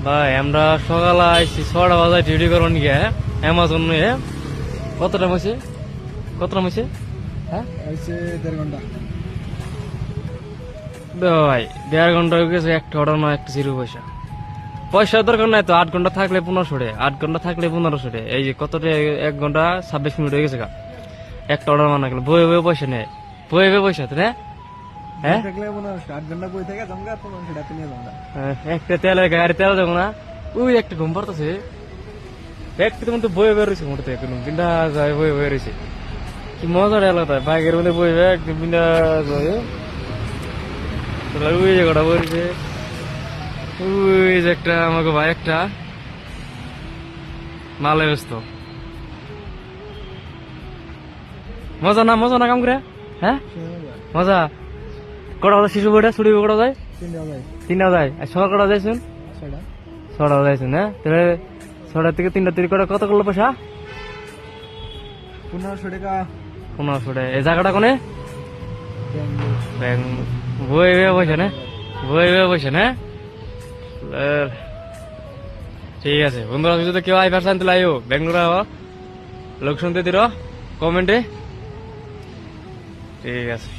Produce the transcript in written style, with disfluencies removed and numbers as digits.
ভাই আমরা সকালে আইসি 6টা বাজায় ডিউটি করুন গিয়ে অ্যামাজন নিয়ে কতটা হয়েছে হয়েছে হ্যাঁ হয়েছে 1.5 ঘন্টা। ভাই 1.5 ঘন্টা হয়ে গেছে, একটা অর্ডার না একটা জিরো পয়সার দরকার নাই তো। 8 ঘন্টা থাকলে 1500 8 ঘন্টা থাকলে 1500 এই যে কতটা 1 ঘন্টা 26 মিনিট হয়ে গেছে গা। একটা অর্ডার মানা গেল বই পয়সা নেই, বই পয়সা তো না হ্যাঁ। থাকলে 8 ঘন্টা বই থেকে জমগা 1500 টাকা নিয়ে যাবো না। একটা তেলের গাড়ি তেল যাবো না। ওই একটা ঘুম পারতেছে একটা মধ্যে বয়ে বেরোছে মোটর থেকে বিন্দা যায় বয়ে বেরোছে। কি মজার এলাকা বাইকের মধ্যে বইবে একদম বিন্দা যায়। ওই জায়গাটা বলছে ওই যে একটা আমাকে ভাই একটা মালে ব্যস্ত মজা না কাম করে হ্যাঁ মজা। কটা বাজে শিশু বইটা ছুটি কটা যায় 3টা যায় আর সকাল কটা যাইছুন 6টা যাইছুন হ্যাঁ। তাহলে 6টা থেকে 3টা তৈরি করে কত করলো পয়সা 1500 টাকা। 1500 টাকা। এই জায়গাটা কোনে বই পয়সা না বই পয়সা না। ঠিক আছে বন্ধুরা, যদি কেউ আইবার চান তাহলে আইও বেঙ্গলোর লোক শুনতে দিল কমেন্টে। ঠিক আছে।